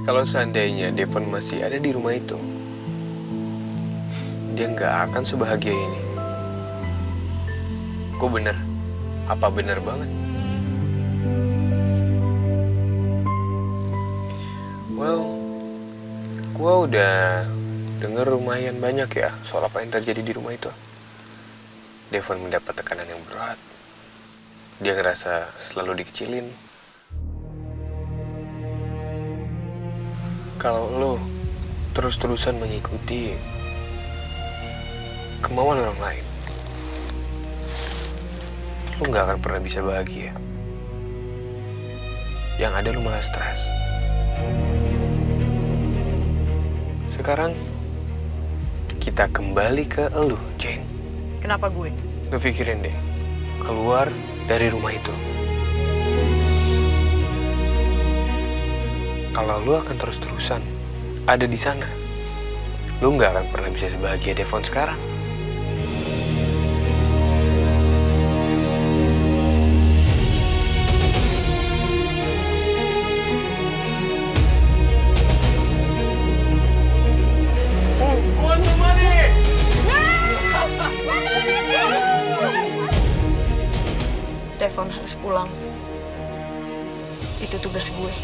Kalau seandainya Devon masih ada di rumah itu, dia nggak akan sebahagia ini. Kok bener? Apa bener banget? Well, gua udah denger lumayan banyak ya soal apa yang terjadi di rumah itu. Devon mendapat tekanan yang berat. Dia ngerasa selalu dikecilin. Kalau lo terus-terusan mengikuti kemauan orang lain, lo nggak akan pernah bisa bahagia. Yang ada lo malah stres. Sekarang kita kembali ke lo, Jane. Kenapa gue? Lo pikirin deh, keluar dari rumah itu. Kalau lo akan terus-terusan ada di sana, lo nggak akan pernah bisa sebahagia Devon sekarang. Devon harus pulang. Itu tugas gue.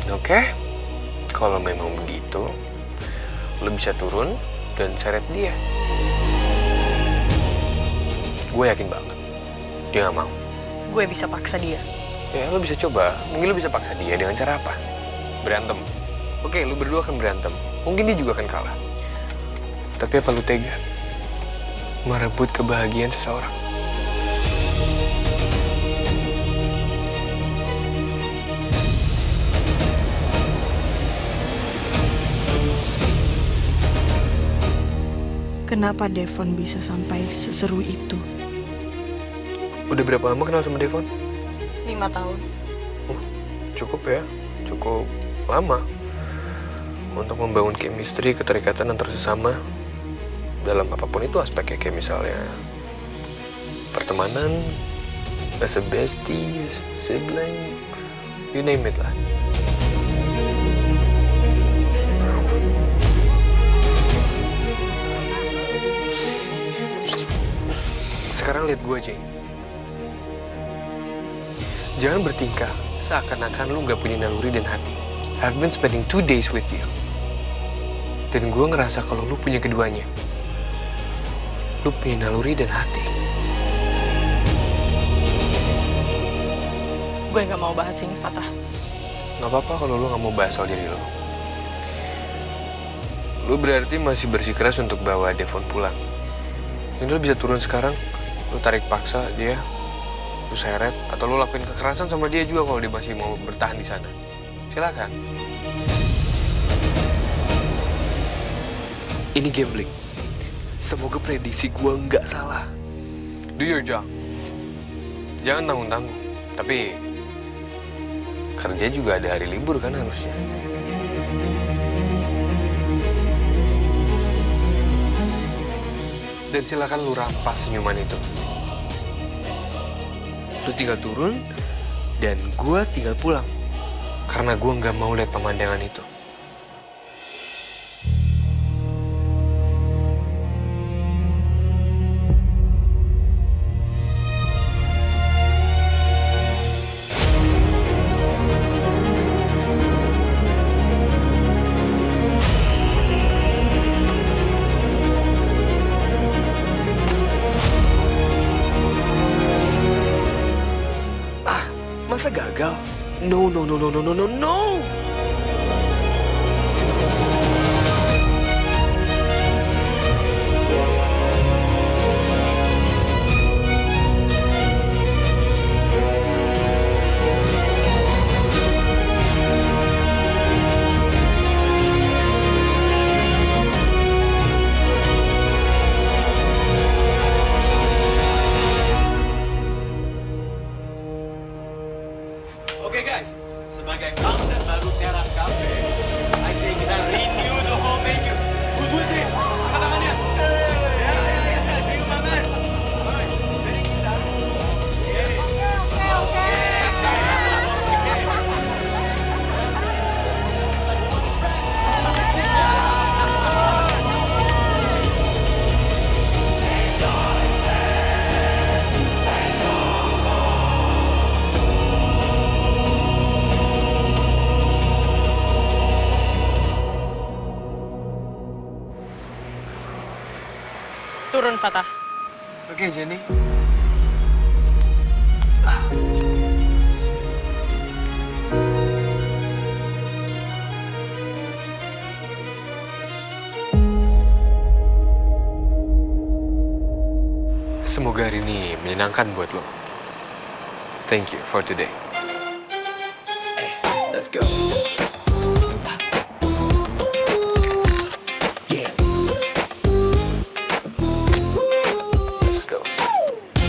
Oke, kalau memang begitu, lo bisa turun dan seret dia. Gue yakin banget, dia gak mau. Gue bisa paksa dia. Ya, lo bisa coba. Mungkin lo bisa paksa dia dengan cara apa? Berantem. Oke, lo berdua akan berantem. Mungkin dia juga akan kalah. Tapi apa lo tega merebut kebahagiaan seseorang? Kenapa Devon bisa sampai seseru itu? Udah berapa lama kenal sama Devon? 5 tahun. Cukup ya, cukup lama untuk membangun chemistry, keterikatan antar sesama dalam apapun itu aspeknya, kayak misalnya pertemanan, as a bestie, sibling, you name it lah. Sekarang lihat gue, Jane. Jangan bertingkah seakan-akan lu gak punya naluri dan hati. I've been spending 2 days with you. Dan gue ngerasa kalau lu punya keduanya. Lu punya naluri dan hati. Gue gak mau bahas ini, Fatah. Gak apa-apa kalau lu gak mau bahas soal diri lu. Lu berarti masih bersikeras untuk bawa Devon pulang. Dan lu bisa turun sekarang. Lu tarik paksa dia, lu seret, atau lu lakuin kekerasan sama dia juga kalau dia masih mau bertahan di sana. Silakan. Ini gambling. Semoga prediksi gua nggak salah. Do your job. Jangan tanggung-tanggung. Tapi kerja juga ada hari libur kan harusnya. Dan silakan lu rampas senyuman itu. Lu tinggal turun, dan gue tinggal pulang. Karena gue nggak mau lihat pemandangan itu. Masa gagal? No, no, no, no, no, no, no, no! Oke guys, sebagai founder Turun, Fatah. Oke, Jenny. Semoga hari ini menyenangkan buat lo. Thank you for today. Let's go. Yeah. Let's go.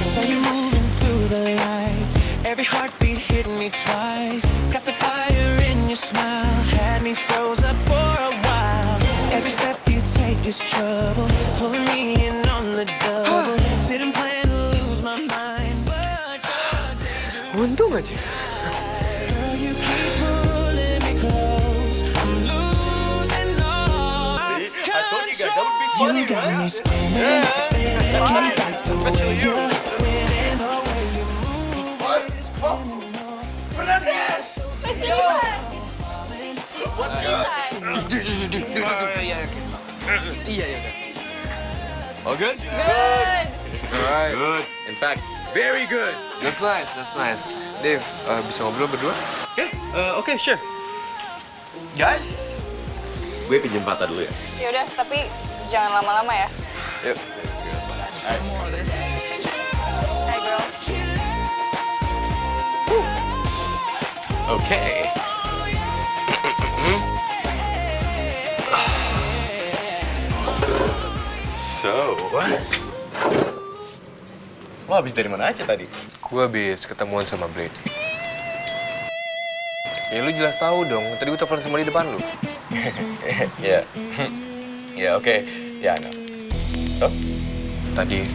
So you're moving through the lights, every heartbeat hitting me twice. Got the fire in your smile, had me froze up for a while. Every step you take is trouble, pulling me in on the double. Didn't plan to lose my mind, but you're dangerous. Untung aja. Girl, you keep pulling me close. I'm losing all control. You got me spinning, spinning. Can't fight the way you're winning. The way you move is criminal. All good? Alright. Good. In fact, very good. That's nice, that's nice. Dave, bisa ngobrol berdua? Okay, sure. Guys, gue pinjem Fata dulu ya. Yaudah, tapi jangan lama-lama ya. Yuk. Hi, girls. Okay. So, lo habis dari mana aja tadi? Gue habis ketemuan sama Blade. Ya lu jelas tahu dong, tadi gue telepon sama di depan lu. Ya, ya oke, ya no. Oh, Tadi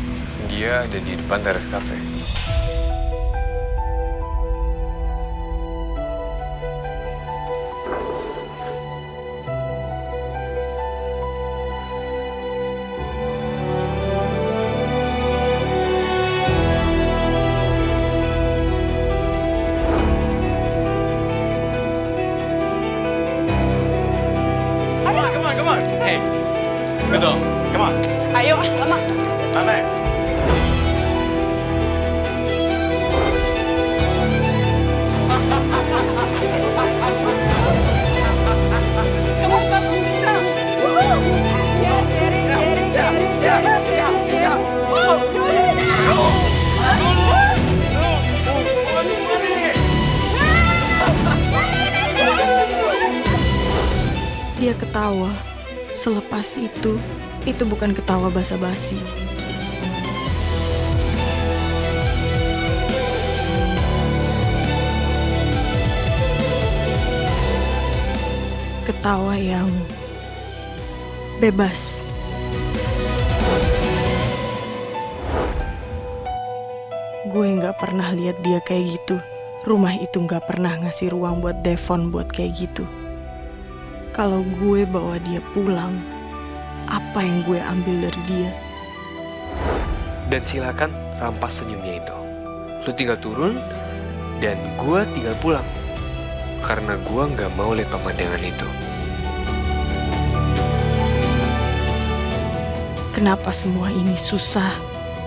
dia ada di depan teras cafe. come on. Hey, betul. Come on. Ayo, lama. Mame. Dia ketawa. Selepas itu bukan ketawa basa-basi. Ketawa yang bebas. Gue nggak pernah lihat dia kayak gitu. Rumah itu nggak pernah ngasih ruang buat Devon buat kayak gitu. Kalau gue bawa dia pulang, apa yang gue ambil dari dia? Dan silakan rampas senyumnya itu. Lu tinggal turun, dan gue tinggal pulang. Karena gue nggak mau lihat pemandangan itu. Kenapa semua ini susah?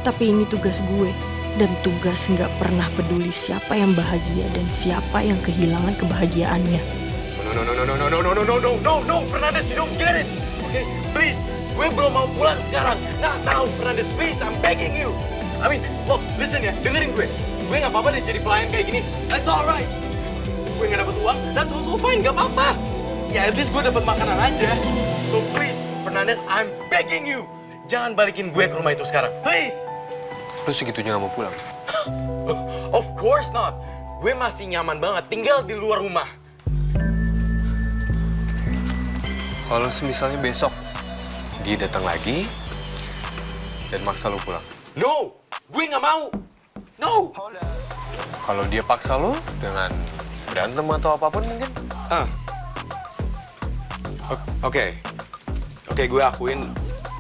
Tapi ini tugas gue. Dan tugas nggak pernah peduli siapa yang bahagia dan siapa yang kehilangan kebahagiaannya. No, Fernandez, you don't get it. Okay, please. Gue belum mau pulang sekarang. Nah, tahu Fernandez, please, I'm begging you. I mean, look, listen ya, dengerin gue. Gue nggak apa-apa deh jadi pelayan kayak gini. That's alright. Gue nggak dapet uang, that's also fine, nggak apa-apa. Ya, at least gue dapet makanan aja. So please, Fernandez, I'm begging you. Jangan balikin gue ke rumah itu sekarang, please. Lu segitunya nggak mau pulang? Of course not. Gue masih nyaman banget tinggal di luar rumah. Kalau misalnya besok dia datang lagi dan maksa lu pulang. No, gue nggak mau. No. Kalau dia paksa lu dengan berantem atau apapun mungkin. Oke, gue akuin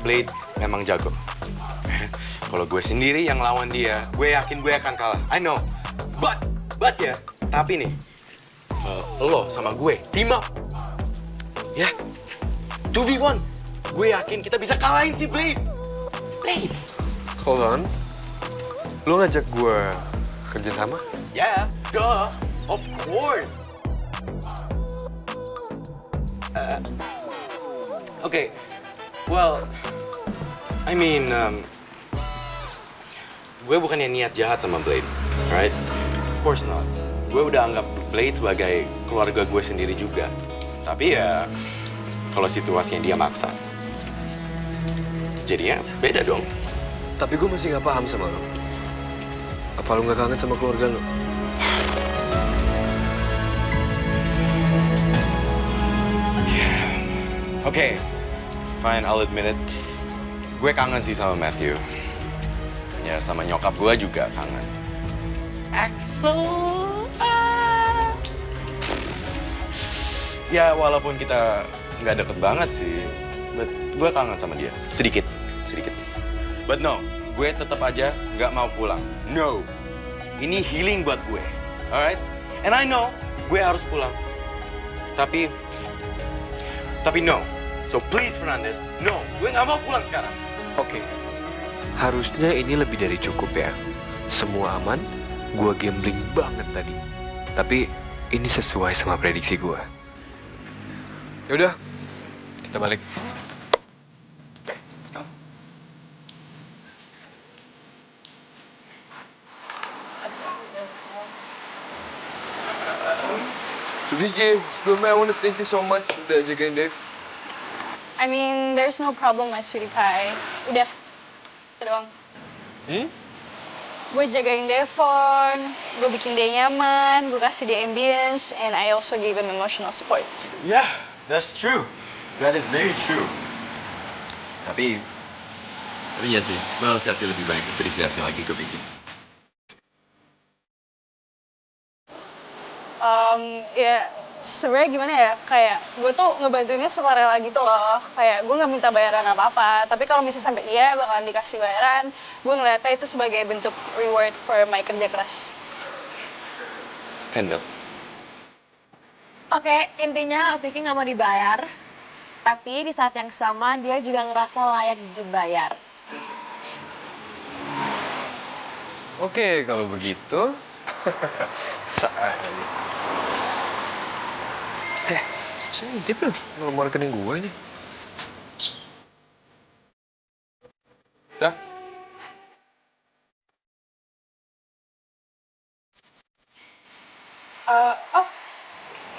Blade memang jago. Kalau gue sendiri yang lawan dia, gue yakin gue akan kalah. I know. But ya, tapi nih, lo sama gue team up. Ya, 2v1. Gue yakin kita bisa kalahin si Blade. Blade. Hold on. Lu ngajak gue kerja sama? Yeah, duh. Of course. Okay. Well, I mean, gue bukannya niat jahat sama Blade, right? Of course not. Gue udah anggap Blade sebagai keluarga gue sendiri juga. Tapi ya, kalau situasinya dia maksa, jadinya beda dong. Tapi gue masih nggak paham sama lo. Apa lu nggak kangen sama keluarga lo? Okay, fine, I'll admit it. Gue kangen sih sama Matthew. Ya, sama nyokap gue juga kangen. Axel. Ya, walaupun kita nggak deket banget sih, but gue kangen sama dia. Sedikit. But no, gue tetap aja nggak mau pulang. No, ini healing buat gue, alright? And I know gue harus pulang. Tapi no. So please Fernandez, no, gue nggak mau pulang sekarang. Oke. Harusnya ini lebih dari cukup ya. Semua aman, gue gambling banget tadi. Tapi ini sesuai sama prediksi gue. Yaudah, kita balik. Vicky, sebelumnya I want to thank you so much udah jagain Dave. I mean, there's no problem, my sweetie pie. Udah, itu doang. Gue jagain Devon, gue bikin dia nyaman, gue kasih dia ambience, and I also gave him emotional support. Yeah, that's true. That is very true. Tapi iya sih, gue harus kasih lebih banyak apresiasi lagi ke Vicky. Ya, sebenarnya gimana ya, kayak gue tuh ngebantuinnya sukarela gitu loh. Kayak gue nggak minta bayaran apa-apa, tapi kalau misalnya sampai dia bakalan dikasih bayaran, gue ngeliatnya itu sebagai bentuk reward for my kerja keras. Handle. Oke, intinya Vicky nggak mau dibayar, tapi di saat yang sama dia juga ngerasa layak dibayar. Oke, kalau begitu. Saat ini. Sini tip lu nomor rekening gue ini. Dah.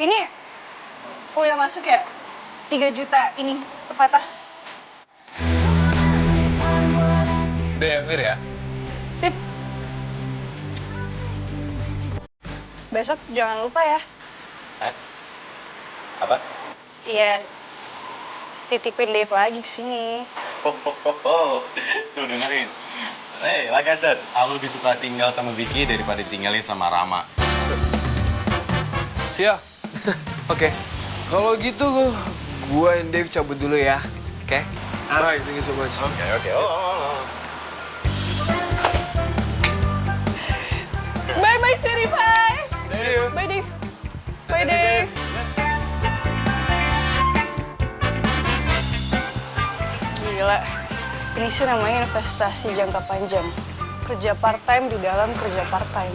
Ini udah masuk ya? 3 juta ini, Fatah. Udah ya, Fir ya? Sip. Besok jangan lupa ya. Apa? Iya, titipin Dave lagi ke sini. Tuh dengerin. Hey, like I said, aku lebih suka tinggal sama Vicky daripada tinggalin sama Rama. Iya. Oke. Kalau gitu gue and Dave cabut dulu ya. Oke? Bye, thank you so much. Oke. Oh. Bye-bye, sweetie pie. See you. Bye, Dave. Bye, Dave. Gila, ini sih namanya investasi jangka panjang. Kerja part-time di dalam kerja part-time.